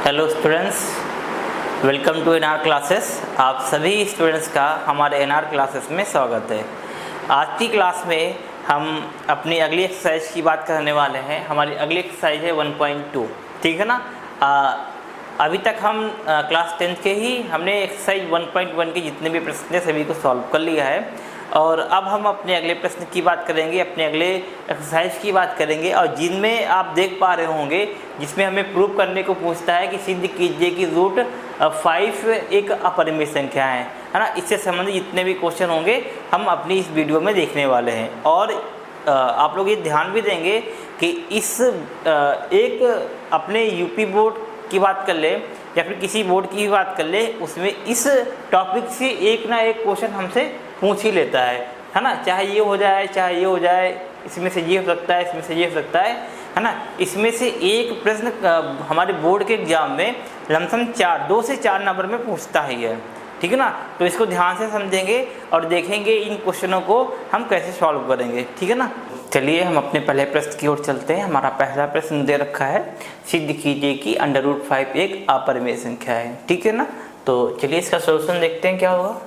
Hello students, welcome to NR classes. आप सभी students का हमारे एनआर क्लासेस में स्वागत है। आज की क्लास में हम अपनी अगली एक्सरसाइज की बात करने वाले हैं। हमारी अगली एक्सरसाइज है 1.2, ठीक है ना। अभी तक हम क्लास 10th के ही हमने एक्सरसाइज 1.1 के जितने भी प्रश्न हैं सभी को सॉल्व कर लिया है और अब हम अपने अगले प्रश्न की बात करेंगे, अपने अगले एक्सरसाइज की बात करेंगे और जिनमें आप देख पा रहे होंगे जिसमें हमें प्रूव करने को पूछता है कि सिद्ध कीजिए कि रूट 5 एक अपरिमेय संख्या है ना। इससे संबंधित जितने भी क्वेश्चन होंगे हम अपनी इस वीडियो में देखने वाले हैं। और आप लोग ये ध्यान भी देंगे कि इस एक अपने यूपी बोर्ड की बात कर ले या फिर किसी बोर्ड की बात कर ले, उसमें इस टॉपिक से एक ना एक क्वेश्चन हमसे पूछ ही लेता है ना। चाहे ये हो जाए चाहे ये हो जाए, इसमें से ये हो सकता है, इसमें से ये हो सकता है ना। इसमें से एक प्रश्न हमारे बोर्ड के एग्जाम में लमसम 2 से 4 नंबर में पूछता ही है, ठीक है ना। तो इसको ध्यान से समझेंगे और देखेंगे इन क्वेश्चनों को हम कैसे सॉल्व करेंगे, ठीक है ना। चलिए हम अपने पहले प्रश्न की ओर चलते हैं। हमारा पहला प्रश्न दे रखा है, सिद्ध कीजिए कि √5 एक अपरिमेय संख्या है, ठीक है ना। तो चलिए इसका सॉल्यूशन देखते हैं क्या होगा।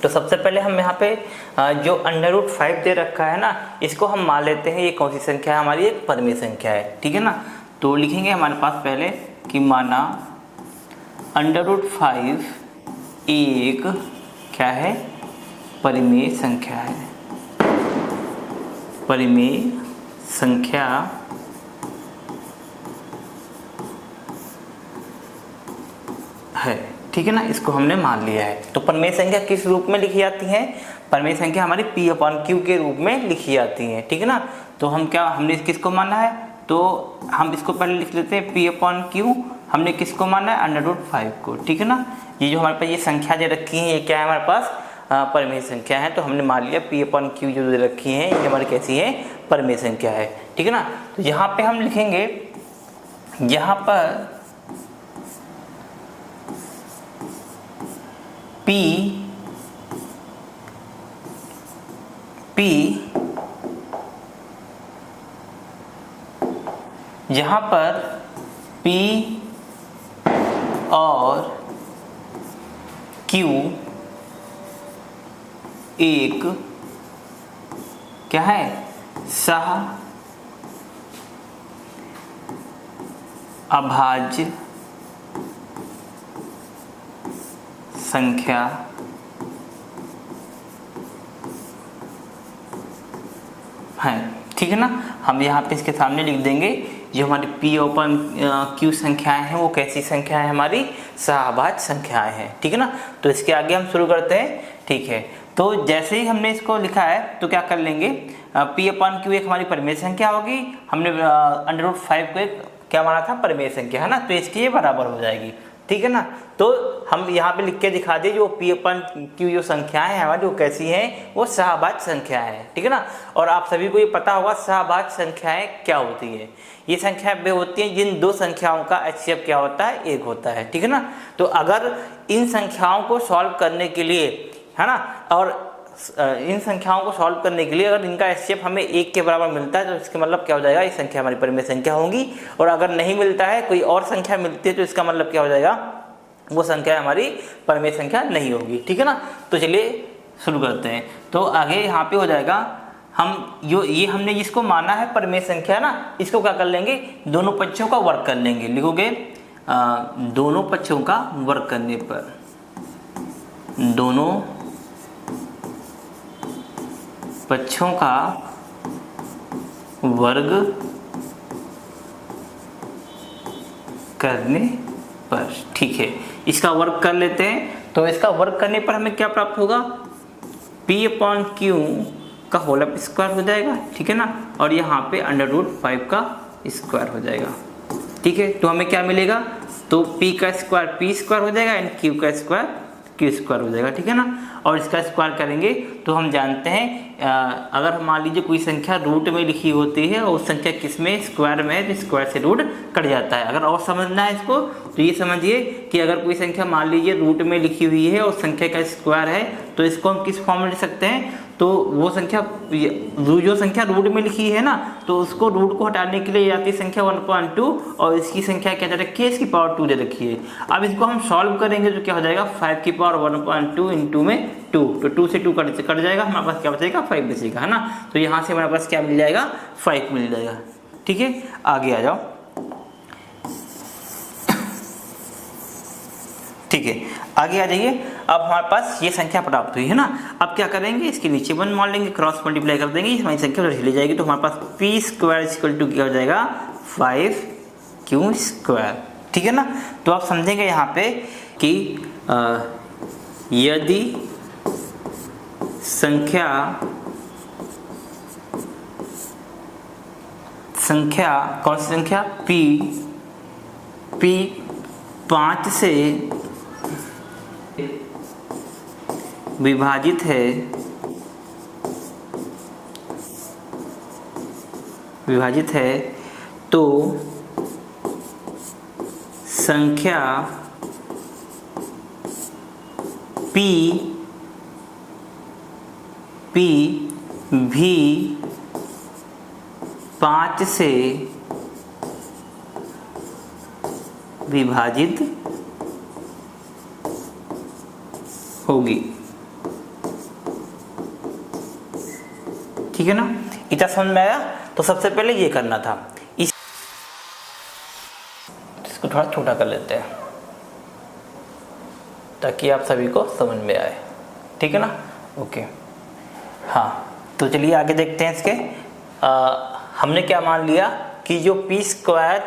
तो सबसे पहले हम यहाँ पे जो √5 दे रखा है ना, इसको हम मान लेते हैं ये कौन सी संख्या है, हमारी एक परिमेय संख्या है, ठीक है ना। तो लिखेंगे हमारे पास पहले कि माना √5 एक क्या है, परिमेय संख्या है, परिमेय संख्या है, ठीक है ना। इसको हमने मान लिया है। तो परिमेय संख्या किस रूप में लिखी जाती है? परिमेय संख्या हमारी P/Q के रूप में लिखी जाती है, ठीक है ना। तो हमने किसको माना है, तो हम इसको पहले लिख लेते हैं P/Q। हमने किसको माना है, √5 को, ठीक है ना। ये जो हमारे पास ये संख्या दे रखी है ये क्या है, हमारे पास परिमेय संख्या है। तो हमने मान लिया P/Q जो दे रखी है ये हमारी कैसी है, परिमेय संख्या है, ठीक है ना। तो यहाँ पे हम लिखेंगे, यहाँ पर P यहाँ पर P और Q एक क्या है, सह अभाज्य संख्या है, ठीक है ना। हम यहाँ पे इसके सामने लिख देंगे जो हमारी P/Q संख्याएं हैं वो कैसी संख्या है, हमारी सहअभाज्य संख्याएं हैं, ठीक है ना। तो इसके आगे हम शुरू करते हैं, ठीक है। तो जैसे ही हमने इसको लिखा है तो क्या कर लेंगे, P/Q एक हमारी परिमेय संख्या होगी। हमने √5 को एक क्या माना था, परिमेय संख्या, है ना। तो इसकी ये बराबर हो जाएगी, ठीक है ना। तो हम यहाँ पे लिख के दिखा दें जो P/Q जो संख्याएं हैं हमारी वो कैसी हैं, वो सहअभाज्य संख्या है, ठीक है ना। और आप सभी को ये पता होगा सहअभाज्य संख्याएं क्या होती है। ये संख्याएं वे होती हैं जिन दो संख्याओं का HCF क्या होता है, एक होता है, ठीक है ना। तो अगर इन संख्याओं को सॉल्व करने के लिए, है ना, और इन संख्याओं को सॉल्व करने के लिए अगर इनका HCF हमें 1 के बराबर मिलता है तो इसका मतलब क्या हो जाएगा, ये संख्या हमारी परिमेय संख्या होगी। और अगर नहीं मिलता है, कोई और संख्या मिलती है, तो इसका मतलब क्या हो जाएगा, वो संख्या हमारी परिमेय संख्या नहीं होगी, ठीक है ना। तो चलिए शुरू करते हैं। तो आगे यहाँ पे हो जाएगा, हम जो ये हमने जिसको माना है परिमेय संख्या ना, इसको क्या कर लेंगे, दोनों पक्षों का वर्ग कर लेंगे। लिखोगे दोनों पक्षों का वर्ग करने पर, दोनों पक्षों का वर्ग करने पर, ठीक है। इसका वर्ग कर लेते हैं। तो इसका वर्ग करने पर हमें क्या प्राप्त होगा, P/Q का होल स्क्वायर हो जाएगा, ठीक है ना। और यहाँ पे √5 का स्क्वायर हो जाएगा, ठीक है। तो हमें क्या मिलेगा, तो P का स्क्वायर P² हो जाएगा एंड Q का स्क्वायर Q² हो जाएगा, ठीक है ना। और इसका स्क्वायर करेंगे तो हम जानते हैं अगर मान लीजिए कोई संख्या रूट में लिखी होती है और उस संख्या किस में, स्क्वायर में है, तो स्क्वायर से रूट कट जाता है। अगर और समझना है इसको तो ये समझिए कि अगर कोई संख्या मान लीजिए रूट में लिखी हुई है और संख्या का स्क्वायर है तो इसको हम किस फॉर्म में लिख सकते हैं, तो वो संख्या जो संख्या रूट में लिखी है ना, तो उसको रूट को हटाने के लिए आती है संख्या 1/2 और इसकी संख्या क्या दे रखी है, इसकी पावर 2 दे रखी है। अब इसको हम सॉल्व करेंगे तो क्या हो जाएगा, 5 की पावर 1/2 इंटू में 2, तो 2 से 2 कट जाएगा, हमारे पास क्या बचेगा, 5 बचेगा, है ना। तो यहाँ से हमारे पास क्या मिल जाएगा, 5 मिल जाएगा। ठीक है, आगे आ जाओ। ठीक है, आगे आ जाइए। अब हमारे पास ये संख्या प्राप्त हुई है ना, अब क्या करेंगे, इसके नीचे 1 मान लेंगे, क्रॉस मल्टीप्लाई कर देंगे, हमारी संख्या उधर चली जाएगी, तो हमारे पास p² क्या हो जाएगा, 5q²। ठीक है ना। तो आप समझेंगे यहाँ पे कि यदि संख्या कौन सी संख्या, p 5 से विभाजित है तो संख्या p भी 5 से विभाजित होगी। ठीक है ना, इतना समझ में आया। तो सबसे पहले ये करना था, इसको थोड़ा छोटा कर लेते हैं ताकि आप सभी को समझ में आए। ठीक है ना, ओके। हाँ, तो चलिए आगे देखते हैं इसके। हमने क्या मान लिया कि जो p²,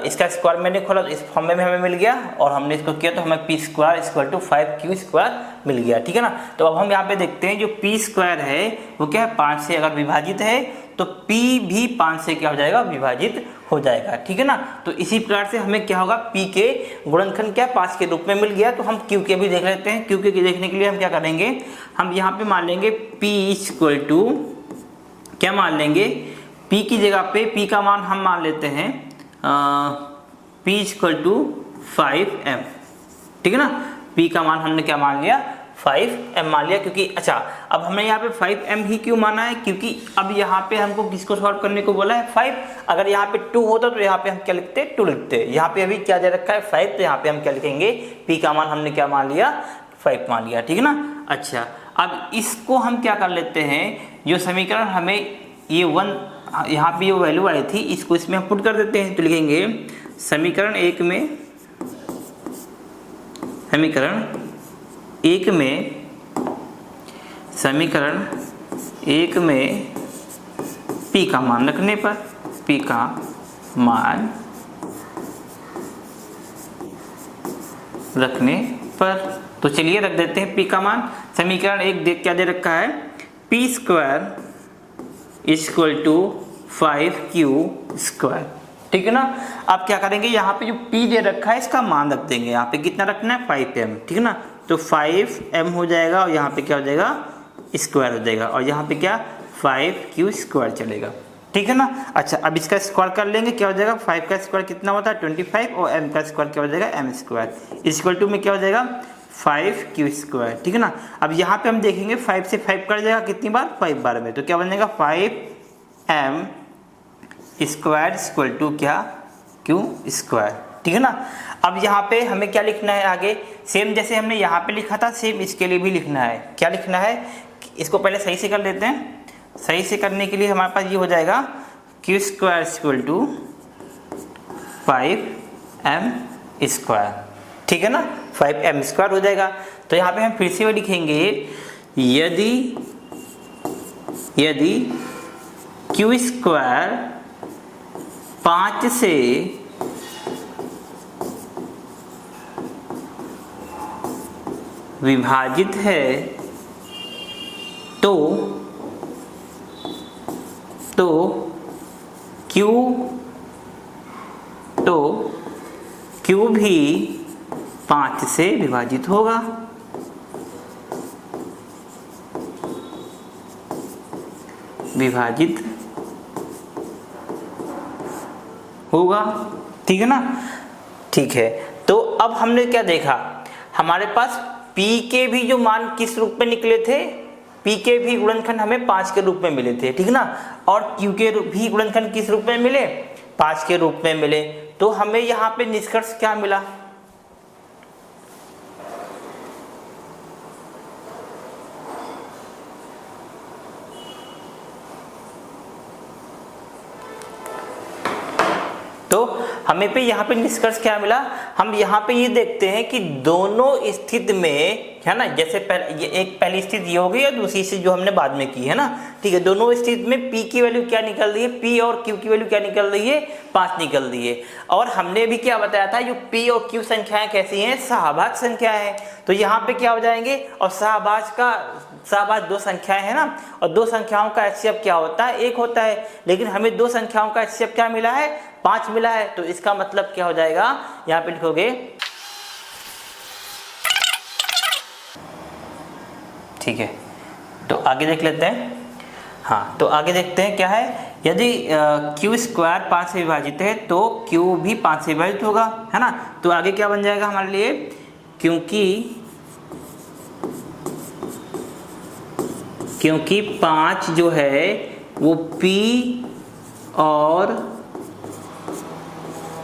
इसका स्क्वायर मैंने खोला तो इस फॉर्म में हमें मिल गया, और हमने इसको किया तो हमें p² = 5q² मिल गया। ठीक है ना। तो अब हम यहाँ पे देखते हैं जो p² है वो क्या है, 5 से अगर विभाजित है तो p भी 5 से क्या हो जाएगा, विभाजित हो जाएगा। ठीक है ना। तो इसी प्रकार से हमें क्या होगा, p के गुणनखंड क्या 5 के रूप में मिल गया। तो हम q के भी देख लेते हैं। q के देखने के लिए हम क्या करेंगे, हम यहाँ पे मान लेंगे p क्या मान लेंगे, p की जगह पे p का मान हम मान लेते हैं p = 5m। ठीक है ना, p का मान हमने क्या मान लिया, 5m मान लिया, क्योंकि अच्छा अब हमने यहाँ पे 5m ही क्यों माना है, क्योंकि अब यहाँ पे हमको किसको सॉल्व करने को बोला है, 5। अगर यहाँ पे 2 होता तो यहाँ पे हम क्या लिखते, 2 लिखते। यहाँ पे अभी क्या दे रखा है, 5, तो यहाँ पे हम क्या लिखेंगे, p का मान हमने क्या मान लिया, 5 मान लिया। ठीक है ना। अच्छा, अब इसको हम क्या कर लेते हैं, जो समीकरण हमें ये 1 यहाँ पे ये वैल्यू आई थी, इसको इसमें हम पुट कर देते हैं। तो लिखेंगे समीकरण एक में p का मान रखने पर, p का मान रखने पर, तो चलिए रख देते हैं p का मान। समीकरण एक देख क्या दे रखा है, p² = 5q²। ठीक है ना। अब क्या करेंगे, यहाँ पे जो p दे रखा है इसका मान रख देंगे, यहाँ पे कितना रखना है, 5m। ठीक है ना। तो 5m हो जाएगा और यहाँ पे क्या हो जाएगा, स्क्वायर हो जाएगा, और यहाँ पे क्या 5q² चलेगा। ठीक है ना। अच्छा, अब इसका स्क्वायर कर लेंगे, क्या हो जाएगा, 5 का स्क्वायर कितना होता है, 25, और m का स्क्वायर क्या हो जाएगा, m² = में क्या हो जाएगा, 5q²। ठीक है ना। अब यहाँ पे हम देखेंगे 5 से 5 कट जाएगा कितनी बार, 5 बार में, तो क्या बन जाएगा, 5m² = क्या, q²। ठीक है ना। अब यहाँ पे हमें क्या लिखना है आगे, सेम जैसे हमने यहाँ पे लिखा था सेम इसके लिए भी लिखना है। क्या लिखना है, इसको पहले सही से कर लेते हैं। सही से करने के लिए हमारे पास ये हो जाएगा, q² = 5m²। ठीक है ना, 5m² हो जाएगा। तो यहाँ पे हम फिर से वो लिखेंगे, यदि q² 5 से विभाजित है तो q भी 5 से विभाजित होगा। ठीक है ना। ठीक है, तो अब हमने क्या देखा, हमारे पास p के भी जो मान किस रूप में निकले थे, p P के भी गुणनखंड हमें 5 के रूप में मिले थे, ठीक ना, और Q के भी गुणनखंड किस रूप में मिले, 5 के रूप में मिले। तो हमें यहाँ पे निष्कर्ष क्या मिला, तो हमें पे यहाँ पे निष्कर्ष क्या मिला, हम यहाँ पे ये देखते हैं कि दोनों स्थिति में, है ना, जैसे ये एक पहली स्थिति ये हो गई और दूसरी स्थिति जो हमने बाद में की, है ना, ठीक है, दोनों स्थिति में P की वैल्यू क्या निकल रही है, P और Q की वैल्यू क्या निकल रही है, 5 निकल रही है। और हमने भी क्या बताया था, जो P और Q संख्याएं कैसी हैं, सहभाज्य संख्या है। तो यहाँ पे क्या हो जाएंगे, और सहभाज्य दो संख्याएं है ना, और दो संख्याओं का HCF क्या होता है, 1 होता है, लेकिन हमें दो संख्याओं का HCF क्या मिला है, 5 मिला है। तो इसका मतलब क्या हो जाएगा, यहाँ पे लिखोगे, ठीक है। तो आगे देख लेते हैं, हाँ, तो आगे देखते हैं क्या है, यदि Q² 5 से विभाजित है तो Q भी 5 से विभाजित होगा, है ना। तो आगे क्या बन जाएगा हमारे लिए, क्योंकि 5 जो है वो P और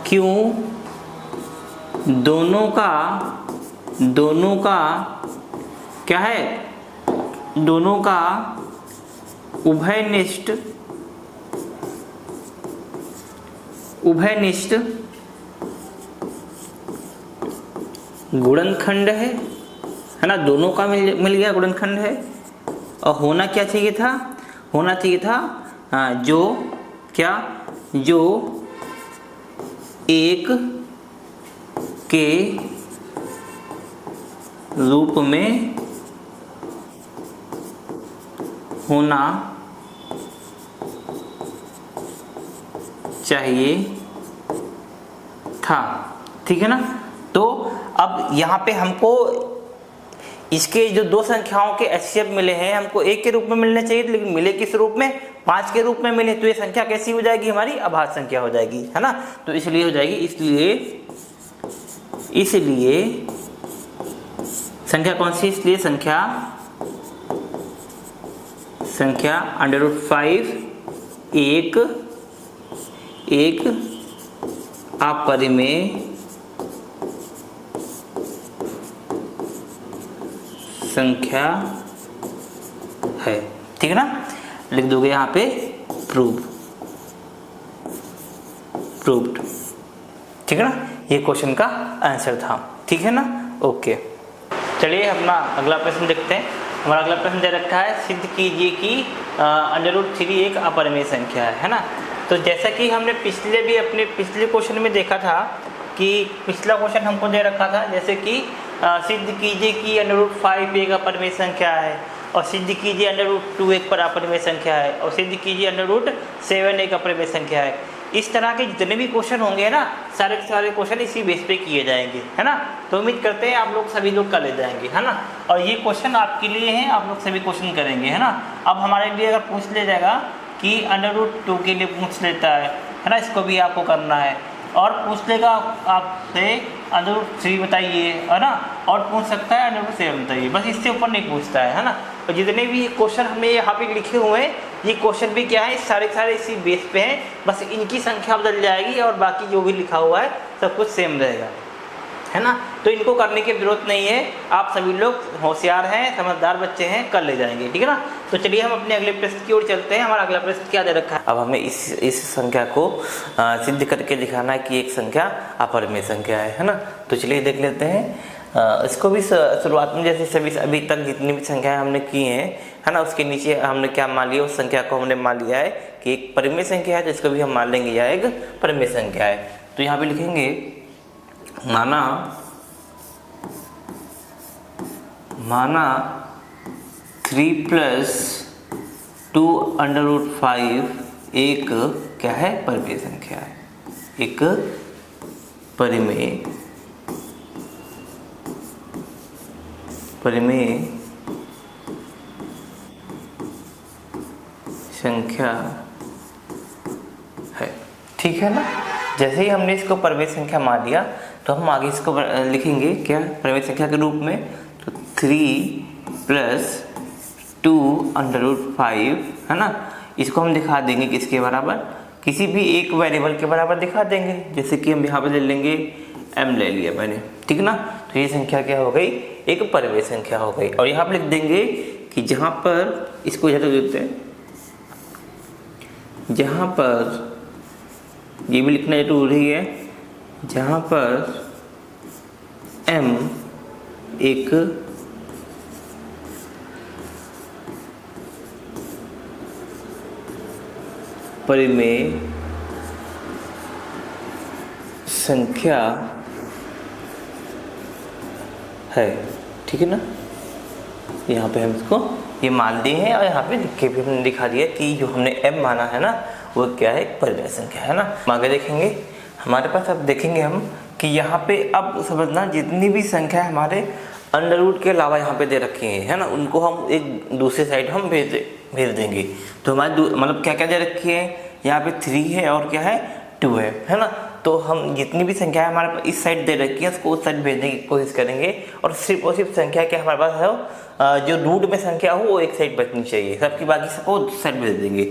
Q दोनों का क्या है, दोनों का उभयनिष्ठ गुणनखंड है ना, दोनों का मिल गया गुणनखंड है। और होना क्या चाहिए था, होना चाहिए था जो एक के रूप में होना चाहिए था, ठीक है ना। तो अब यहाँ पे हमको इसके जो दो संख्याओं के HCF मिले हैं, हमको 1 के रूप में मिलने चाहिए, लेकिन मिले किस रूप में, 5 के रूप में मिले। तो ये संख्या कैसी हो जाएगी, हमारी अभाज्य संख्या हो जाएगी, है ना। तो इसलिए हो जाएगी, इसलिए संख्या कौन सी, इसलिए संख्या √5 एक अपरिमेय संख्या है, ठीक है ना। लिख दोगे यहाँ पे प्रूव्ड, ठीक है ना। ये क्वेश्चन का आंसर था, ठीक है ना। ओके, चलिए अपना अगला प्रश्न देखते हैं। हमारा अगला प्रश्न दे रखा है, सिद्ध कीजिए कि √3 एक अपरिमेय संख्या है ना। तो जैसा कि हमने अपने पिछले क्वेश्चन में देखा था कि पिछला क्वेश्चन हमको दे रखा था, जैसे कि सिद्ध कीजिए कि √5 एक अपरिमेय संख्या है, और सिद्ध कीजिए √2 एक अपरिमेय संख्या है, और सिद्ध कीजिए √7 एक अपरिमेय संख्या है। इस तरह के जितने भी क्वेश्चन होंगे ना, सारे के सारे क्वेश्चन इसी बेस पे किए जाएंगे, है ना। तो उम्मीद करते हैं आप लोग सभी लोग कर ले जाएंगे, है ना। और ये क्वेश्चन आपके लिए हैं, आप लोग सभी क्वेश्चन करेंगे, है ना। अब हमारे लिए अगर पूछ लिया जाएगा कि √2 के लिए पूछ लेता है ना, इसको भी आपको करना है, और पूछ लेगा आपसे √3 बताइए, है ना, और पूछ सकता है √7 बताइए, बस इससे ऊपर नहीं पूछता है ना। तो जितने भी क्वेश्चन हमें यहाँ पे लिखे हुए हैं, ये क्वेश्चन भी क्या है, सारे इसी बेस पे हैं, बस इनकी संख्या बदल जाएगी और बाकी जो भी लिखा हुआ है सब कुछ सेम रहेगा, है ना। तो इनको करने की जरूरत नहीं है, आप सभी लोग होशियार हैं, समझदार बच्चे हैं, कर ले जाएंगे, ठीक है ना। तो चलिए हम अपने अगले प्रश्न की ओर चलते हैं। हमारा अगला प्रश्न क्या दे रखा है, अब हमें इस संख्या को सिद्ध करके दिखाना है कि एक संख्या अपरिमेय संख्या है ना। तो चलिए देख लेते हैं। इसको भी शुरुआत में जैसे सभी अभी तक जितनी भी संख्याएं हमने की हैं, है ना, उसके नीचे हमने क्या मान लिया, उस संख्या को हमने मान लिया है कि एक परिमेय संख्या है, तो इसको भी हम मान लेंगे यह एक परिमेय संख्या है। तो यहाँ पे लिखेंगे, माना 3 + 2 √5 एक क्या है, परिमेय संख्या है, एक परिमेय संख्या है, ठीक है ना। जैसे ही हमने इसको परिमेय संख्या मान लिया, तो हम आगे इसको लिखेंगे क्या, परिमेय संख्या के रूप में। तो 3 + 2√5 है ना, इसको हम दिखा देंगे किसके बराबर, किसी भी एक वेरिएबल के बराबर दिखा देंगे। जैसे कि हम यहाँ पे ले लेंगे m ले लिया मैंने, ठीक ना। तो ये संख्या क्या हो गई, एक परिमेय संख्या हो गई। और यहाँ पे लिख देंगे कि जहाँ पर इसको इधर देते हैं, जहाँ पर ये भी लिखना जरूरी है, जहाँ पर m एक परिमेय संख्या है, ठीक है ना। यहाँ पे हम इसको ये मान दिए हैं और यहाँ पे लिख के भी हमने दिखा दिया कि जो हमने m माना है ना वो क्या है, एक परिमेय संख्या है ना। आगे देखेंगे हमारे पास, अब देखेंगे हम कि यहाँ पे अब समझना जितनी भी संख्या हमारे अंडर रूट के अलावा यहाँ पे दे रखी है ना, उनको हम एक दूसरे साइड हम भेज देंगे। तो हमारे मतलब क्या क्या दे रखी है, यहाँ पे 3 है और क्या है 2 है ना। तो हम जितनी भी संख्या हमारे पास इस साइड दे रखी है उसको उस साइड भेजने की कोशिश करेंगे। और सिर्फ संख्या क्या हमारे पास है, जो रूट में संख्या हो वो एक साइड बचनी चाहिए, सबकी बाकी सबको उस साइड भेज देंगे।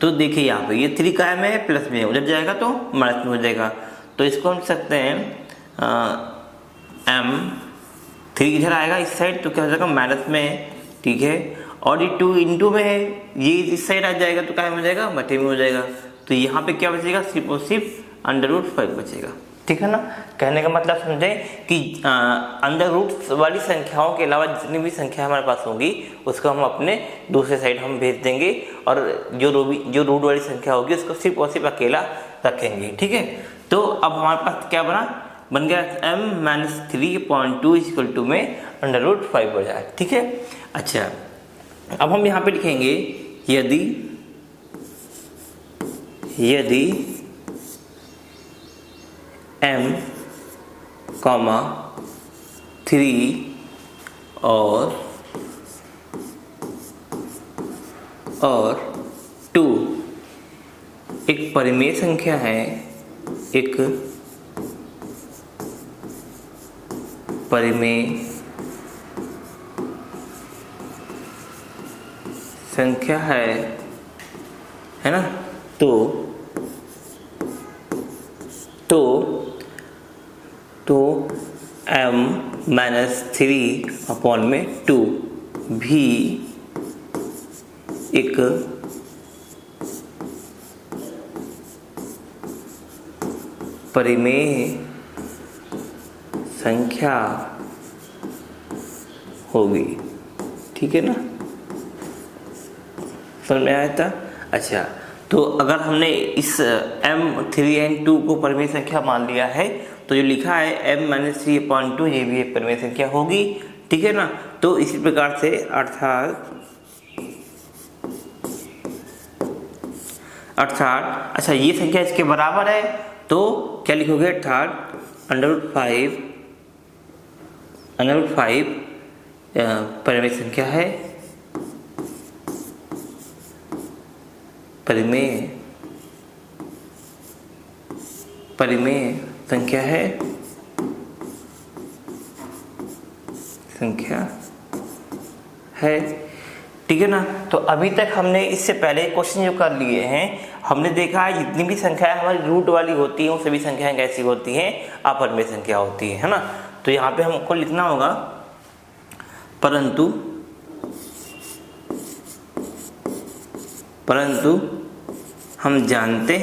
तो देखिए यहाँ पे ये 3 कायम है, प्लस में उधर जाएगा तो माइनस में हो जाएगा। तो इसको हम लिख सकते हैं m3 इधर आएगा इस साइड तो क्या हो जाएगा माइनस में, ठीक है। और ये 2 इंटू में है, ये इस साइड आ जाएगा तो क्या हो जाएगा, बटे में हो जाएगा। तो यहाँ पे क्या बचेगा, सिर्फ और सिर्फ √5 बचेगा, ठीक है ना। कहने का मतलब समझे कि अंडर रूट वाली संख्याओं के अलावा जितनी भी संख्या हमारे पास होंगी उसको हम अपने दूसरे साइड हम भेज देंगे, और जो रूट वाली संख्या होगी उसको सिर्फ और सिर्फ अकेला रखेंगे, ठीक है। तो अब हमारे पास क्या बन गया m-3.2 में √5 हो जाए, ठीक है। अच्छा, अब हम यहाँ पे लिखेंगे यदि m, 3 और 2 एक परिमेय संख्या है, एक परिमेय संख्या है ना। तो m-3/2 भी एक परिमेय संख्या होगी, ठीक है ना। समझ में आया था। अच्छा, तो अगर हमने इस m3n2 को परिमेय संख्या मान लिया है तो जो लिखा है m-3/2 ये भी एक परिमेय संख्या होगी, ठीक है ना। तो इसी प्रकार से अर्थात अच्छा ये संख्या इसके बराबर है तो क्या लिखोगे, अर्थात √5 परिमेय संख्या है, परिमेय संख्या है, ठीक है ना। तो अभी तक हमने इससे पहले क्वेश्चन जो कर लिए हैं, हमने देखा है जितनी भी संख्याएं हमारी रूट वाली होती हैं वो सभी संख्याएं कैसी होती हैं, अपरिमेय संख्या होती है ना। तो यहाँ पे हमको लिखना होगा परंतु हम जानते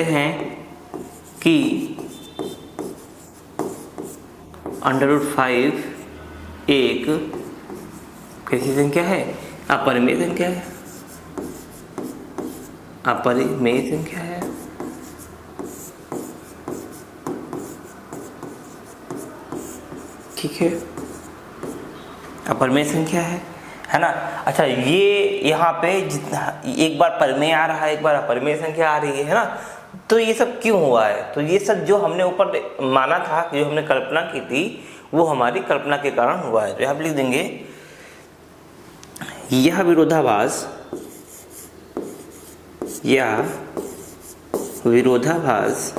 हैं कि √5 एक कैसी संख्या है, अपरिमेय संख्या है, ठीक है, अपरिमेय संख्या है ना। अच्छा, ये यहाँ पे जितना एक बार परिमेय आ रहा है, एक बार अपरिमेय संख्या आ रही है ना, तो ये सब क्यों हुआ है, तो ये सब जो हमने ऊपर माना था, जो हमने कल्पना की थी, वो हमारी कल्पना के कारण हुआ है। तो यहाँ पे लिख देंगे यह विरोधाभास या विरोधाभास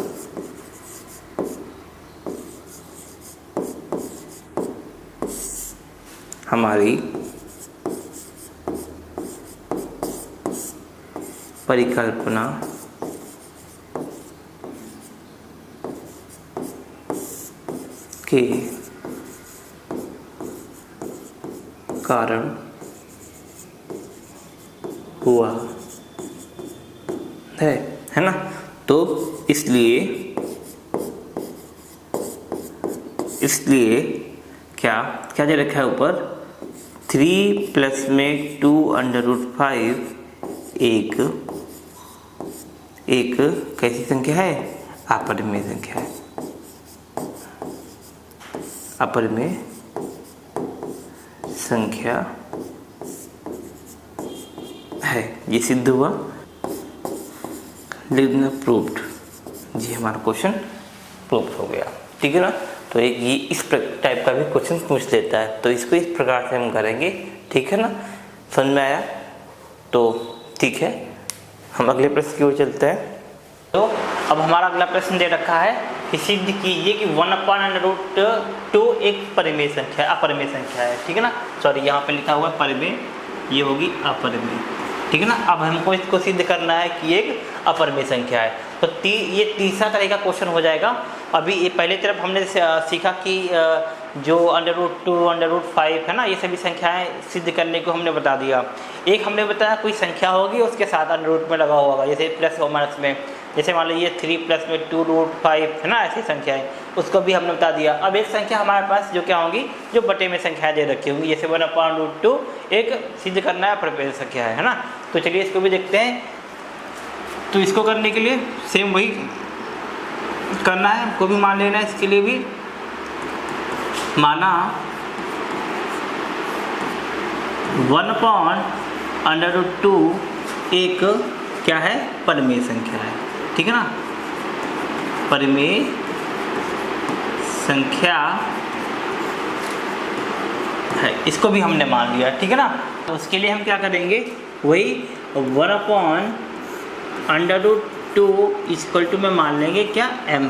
हमारी परिकल्पना के कारण हुआ है ना। तो इसलिए क्या क्या दे रखा है ऊपर, 3 प्लस में 2 √5 एक कैसी संख्या है, अपरिमेय संख्या है, अपरिमेय संख्या है। ये सिद्ध हुआ, लिखना प्रूव्ड। जी हमारा क्वेश्चन प्रूव हो गया, ठीक है ना। तो एक ये इस टाइप का भी क्वेश्चन पूछ लेता है, तो इसको इस प्रकार से हम करेंगे, ठीक है ना। समझ में आया? तो ठीक है, हम अगले प्रश्न की ओर चलते हैं। तो अब हमारा अगला प्रश्न दे रखा है कि सिद्ध कीजिए कि 1/√2 एक परिमेय संख्या, अपरिमेय संख्या है, ठीक है ना। सॉरी, यहाँ पे लिखा हुआ है परिमेय, ये होगी अपरिमेय, ठीक है ना। अब हमको इसको सिद्ध करना है कि एक अपरिमेय संख्या है। तो ये तीसरा तरह का क्वेश्चन हो जाएगा। अभी ये पहले तरफ हमने सीखा कि जो √2 √5 है ना, ये सभी संख्याएं सिद्ध करने को हमने बता दिया। एक हमने बताया कोई संख्या होगी उसके साथ अंडर में लगा होगा, जैसे प्लस और माइनस में, जैसे मान लीजिए 3 प्लस में 2 √5 है ना, ऐसी संख्या है, उसको भी हमने बता दिया। अब एक संख्या हमारे पास जो क्या होगी, जो बटे में संख्या दे रखी होंगी, जैसे 1/√2 एक सिद्ध करना है अपरिमेय संख्या है ना। तो चलिए इसको भी देखते हैं। तो इसको करने के लिए सेम वही करना है, हमको भी मान लेना है। इसके लिए भी माना 1/√2 एक क्या है, परिमेय संख्या है, ठीक है ना, परिमेय संख्या है। इसको भी हमने मान लिया, ठीक है ना। तो उसके लिए हम क्या करेंगे, वही 1/√2 इक्वल टू में मान लेंगे क्या, m,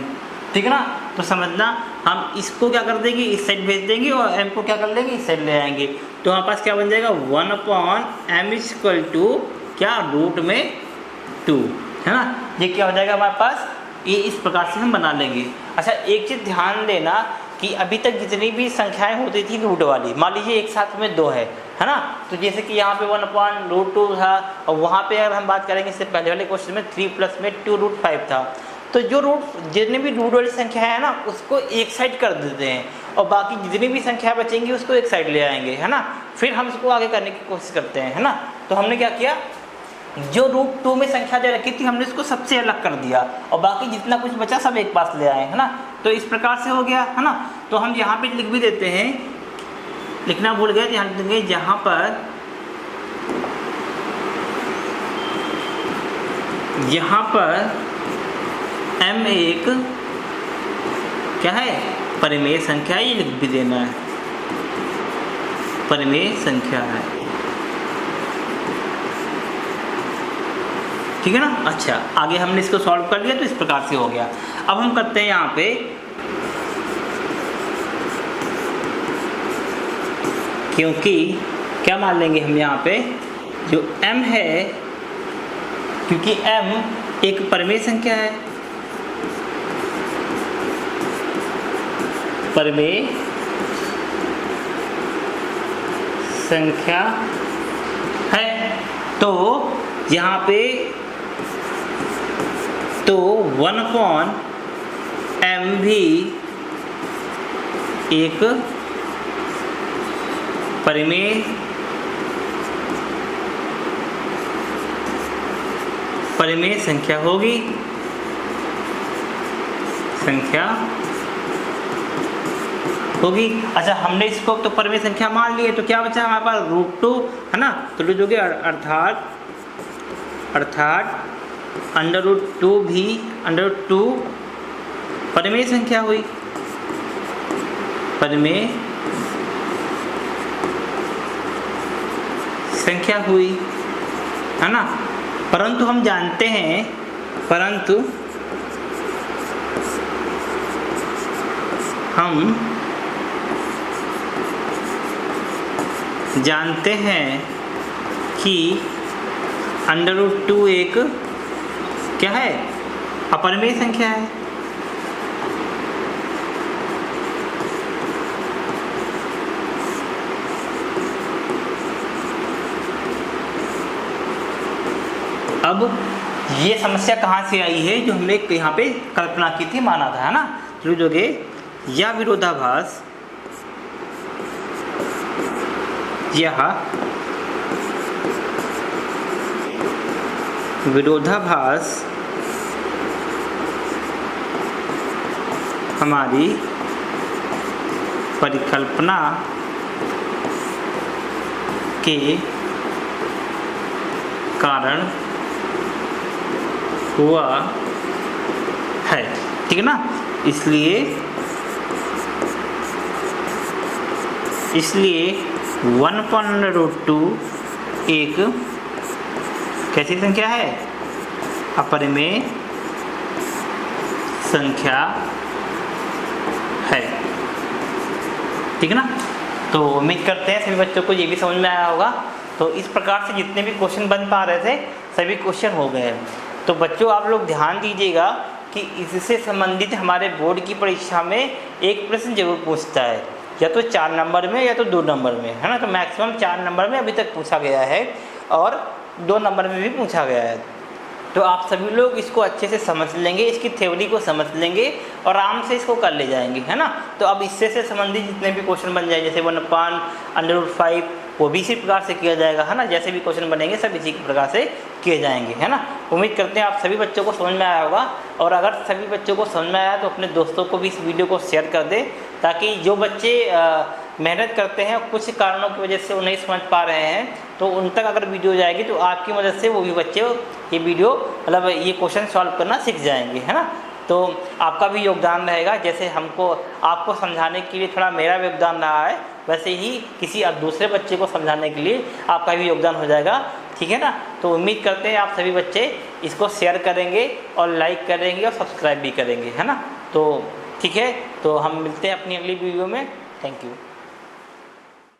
ठीक है ना। तो समझना, हम इसको क्या कर देंगे, इस साइड भेज देंगे और m को क्या कर लेंगे, इस साइड ले आएंगे। तो हमारे पास क्या बन जाएगा, 1/m इक्वल टू क्या, √2 है ना। ये क्या हो जाएगा हमारे पास, ये इस प्रकार से हम बना लेंगे। अच्छा, एक चीज़ ध्यान देना कि अभी तक जितनी भी संख्याएं होती थी रूट वाली, मान लीजिए एक साथ में 2 है ना। तो जैसे कि यहाँ पे 1/√2 था, और वहाँ पे अगर हम बात करेंगे इससे पहले वाले क्वेश्चन में 3 प्लस में 2 √5 था। तो जो जितनी भी रूट वाली संख्या है ना, उसको एक साइड कर देते हैं और बाकी जितनी भी संख्या बचेंगी उसको एक साइड ले आएंगे, है ना। फिर हम इसको आगे करने की कोशिश करते हैं, है ना। तो हमने क्या किया, जो √2 में संख्या दे रखी थी हमने इसको सबसे अलग कर दिया और बाकी जितना कुछ बचा सब एक पास ले आए, है ना। तो इस प्रकार से हो गया, है ना। तो हम यहाँ पे लिख भी देते हैं, लिखना भूल गए, ध्यान देंगे, जहाँ पर m एक क्या है, परिमेय संख्या, ये लिख भी देना है, परिमेय संख्या है, ठीक है ना। अच्छा, आगे हमने इसको सॉल्व कर लिया, तो इस प्रकार से हो गया। अब हम करते हैं यहाँ पे, क्योंकि क्या मान लेंगे हम यहाँ पे, जो m है, क्योंकि m एक परिमेय संख्या है, परिमेय संख्या है, तो यहाँ पे तो 1/m भी एक परिमेय संख्या होगी, अच्छा, हमने इसको तो परिमेय संख्या मान लिए, तो क्या बचा हमारे पास, √2 है ना। तो लिखोगे अर्थात √2 भी √2 परिमेय संख्या हुई, परिमेय संख्या हुई, है ना। परंतु हम जानते हैं कि √2 एक क्या है, अपरिमेय संख्या है। अब ये समस्या कहाँ से आई है, जो हमने यहाँ पे कल्पना की थी, माना था, है ना। तो लिखोगे या विरोधाभास, यह विरोधाभास हमारी परिकल्पना के कारण हुआ है, ठीक है ना। इसलिए 1/√2 एक कैसी संख्या है, अपरिमेय संख्या है, ठीक है ना। तो उम्मीद करते हैं सभी बच्चों को ये भी समझ में आया होगा। तो इस प्रकार से जितने भी क्वेश्चन बन पा रहे थे सभी क्वेश्चन हो गए हैं। तो बच्चों आप लोग ध्यान दीजिएगा कि इससे संबंधित हमारे बोर्ड की परीक्षा में एक प्रश्न जरूर पूछता है, या तो 4 नंबर में या तो 2 नंबर में, है ना। तो मैक्सिमम 4 नंबर में अभी तक पूछा गया है और 2 नंबर में भी पूछा गया है। तो आप सभी लोग इसको अच्छे से समझ लेंगे, इसकी थ्योरी को समझ लेंगे और आराम से इसको कर ले जाएंगे, है ना। तो अब इससे से संबंधित जितने भी क्वेश्चन बन जाए, जैसे 1/√5 वो भी इसी प्रकार से किया जाएगा, है ना। जैसे भी क्वेश्चन बनेंगे सब इसी प्रकार से किए जाएंगे, है ना। उम्मीद करते हैं आप सभी बच्चों को समझ में आया होगा। और अगर सभी बच्चों को समझ में आया तो अपने दोस्तों को भी इस वीडियो को शेयर कर दें, ताकि जो बच्चे मेहनत करते हैं कुछ कारणों की वजह से वो नहीं समझ पा रहे हैं, तो उन तक अगर वीडियो जाएगी तो आपकी मदद से वो भी बच्चे ये वीडियो मतलब ये क्वेश्चन सॉल्व करना सीख जाएंगे, है ना। तो आपका भी योगदान रहेगा, जैसे हमको आपको समझाने के लिए थोड़ा मेरा योगदान रहा है, वैसे ही किसी दूसरे बच्चे को समझाने के लिए आपका भी योगदान हो जाएगा, ठीक है ना। तो उम्मीद करते हैं आप सभी बच्चे इसको शेयर करेंगे और लाइक करेंगे और सब्सक्राइब भी करेंगे, है ना। तो ठीक है, तो हम मिलते हैं अपनी अगली वीडियो में। Thank you.